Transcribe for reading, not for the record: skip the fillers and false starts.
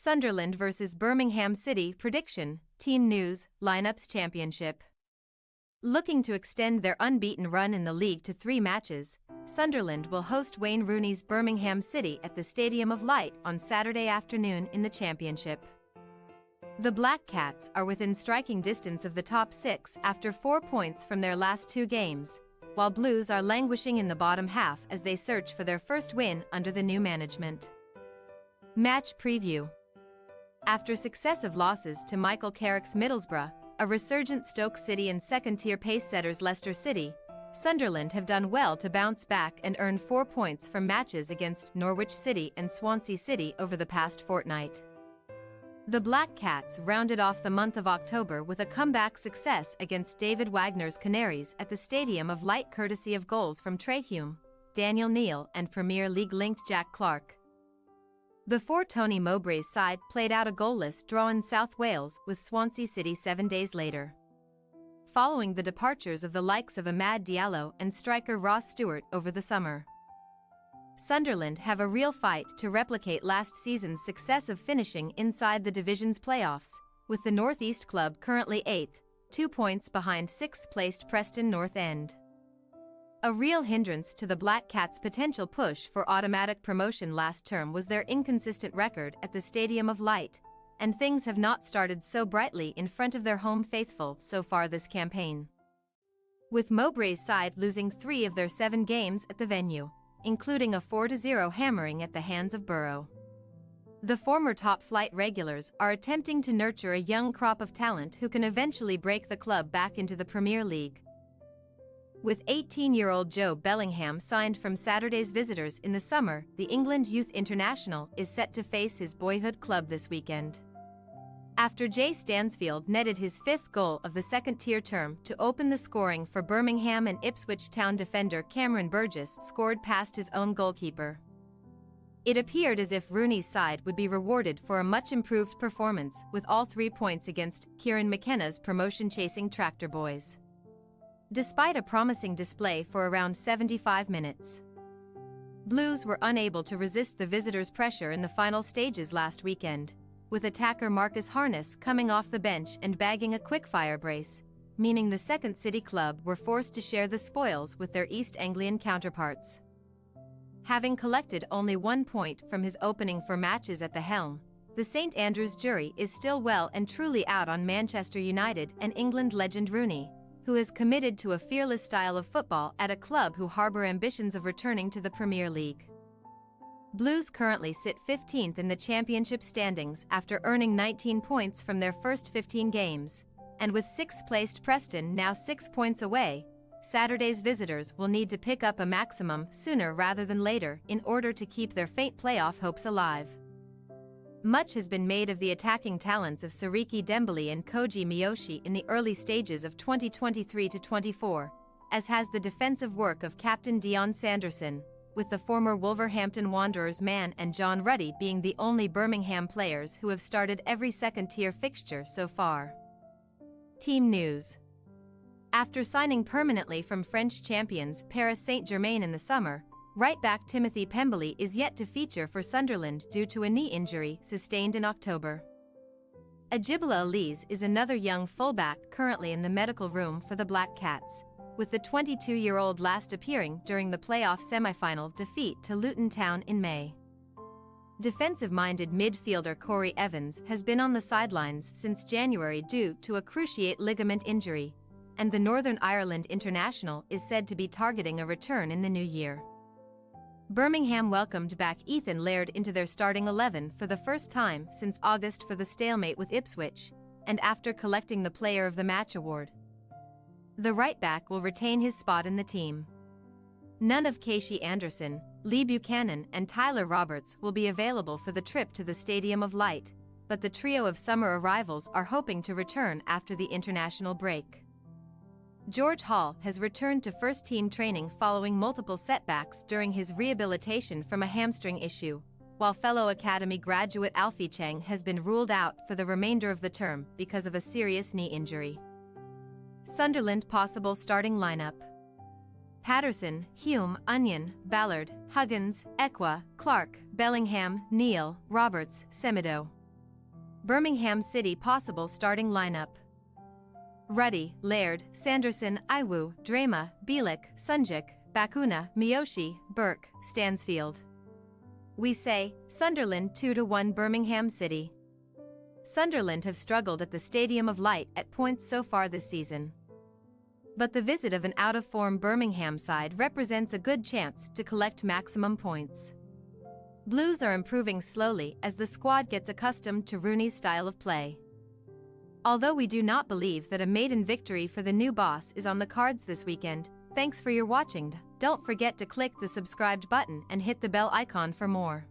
Sunderland vs Birmingham City prediction, team news, lineups championship. Looking to extend their unbeaten run in the league to 3 matches, Sunderland will host Wayne Rooney's Birmingham City at the Stadium of Light on Saturday afternoon in the championship. The Black Cats are within striking distance of the top 6 after 4 points from their last 2 games, while Blues are languishing in the bottom half as they search for their first win under the new management. Match preview. After successive losses to Michael Carrick's Middlesbrough, a resurgent Stoke City and second-tier pace-setters Leicester City, Sunderland have done well to bounce back and earn 4 points from matches against Norwich City and Swansea City over the past fortnight. The Black Cats rounded off the month of October with a comeback success against David Wagner's Canaries at the Stadium of Light courtesy of goals from Trey Hume, Daniel Neal and Premier League-linked Jack Clarke. Before Tony Mowbray's side played out a goalless draw in South Wales with Swansea City 7 days later. Following the departures of the likes of Amad Diallo and striker Ross Stewart over the summer, Sunderland have a real fight to replicate last season's success of finishing inside the division's playoffs, with the North East club currently 8th, 2 points behind 6th-placed Preston North End. A real hindrance to the Black Cats' potential push for automatic promotion last term was their inconsistent record at the Stadium of Light, and things have not started so brightly in front of their home faithful so far this campaign. With Mowbray's side losing 3 of their 7 games at the venue, including a 4-0 hammering at the hands of Borough. The former top-flight regulars are attempting to nurture a young crop of talent who can eventually break the club back into the Premier League. With 18-year-old Joe Bellingham signed from Saturday's visitors in the summer, the England youth international is set to face his boyhood club this weekend. After Jay Stansfield netted his 5th goal of the second-tier term to open the scoring for Birmingham, and Ipswich Town defender Cameron Burgess scored past his own goalkeeper. It appeared as if Rooney's side would be rewarded for a much-improved performance with all 3 points against Kieran McKenna's promotion-chasing Tractor Boys. Despite a promising display for around 75 minutes, Blues were unable to resist the visitors' pressure in the final stages last weekend, with attacker Marcus Harness coming off the bench and bagging a quick-fire brace, meaning the Second City club were forced to share the spoils with their East Anglian counterparts. Having collected only 1 point from his opening 4 matches at the helm, the St Andrews jury is still well and truly out on Manchester United and England legend Rooney, who is committed to a fearless style of football at a club who harbour ambitions of returning to the Premier League. Blues currently sit 15th in the championship standings after earning 19 points from their first 15 games, and with 6th-placed Preston now 6 points away, Saturday's visitors will need to pick up a maximum sooner rather than later in order to keep their faint playoff hopes alive. Much has been made of the attacking talents of Siriki Dembele and Koji Miyoshi in the early stages of 2023-24, as has the defensive work of captain Dion Sanderson, with the former Wolverhampton Wanderers man and John Ruddy being the only Birmingham players who have started every second-tier fixture so far. Team news. After signing permanently from French champions Paris Saint-Germain in the summer, right-back Timothy Pemberley is yet to feature for Sunderland due to a knee injury sustained in October. Ajibola Elise is another young fullback currently in the medical room for the Black Cats, with the 22-year-old last appearing during the playoff semi-final defeat to Luton Town in May. Defensive-minded midfielder Corey Evans has been on the sidelines since January due to a cruciate ligament injury, and the Northern Ireland international is said to be targeting a return in the new year. Birmingham welcomed back Ethan Laird into their starting 11 for the first time since August for the stalemate with Ipswich, and after collecting the Player of the Match award. The right-back will retain his spot in the team. None of Casey Anderson, Lee Buchanan and Tyler Roberts will be available for the trip to the Stadium of Light, but the trio of summer arrivals are hoping to return after the international break. George Hall has returned to first-team training following multiple setbacks during his rehabilitation from a hamstring issue, while fellow academy graduate Alfie Cheng has been ruled out for the remainder of the term because of a serious knee injury. Sunderland possible starting lineup: Patterson, Hume, Onion, Ballard, Huggins, Ekwa, Clark, Bellingham, Neal, Roberts, Semedo. Birmingham City possible starting lineup. Ruddy, Laird, Sanderson, Iwu, Drama, Bielik, Sunjic, Bakuna, Miyoshi, Burke, Stansfield. We say, Sunderland 2-1 Birmingham City. Sunderland have struggled at the Stadium of Light at points so far this season. But the visit of an out-of-form Birmingham side represents a good chance to collect maximum points. Blues are improving slowly as the squad gets accustomed to Rooney's style of play. Although we do not believe that a maiden victory for the new boss is on the cards this weekend, thanks for your watching. Don't forget to click the subscribed button and hit the bell icon for more.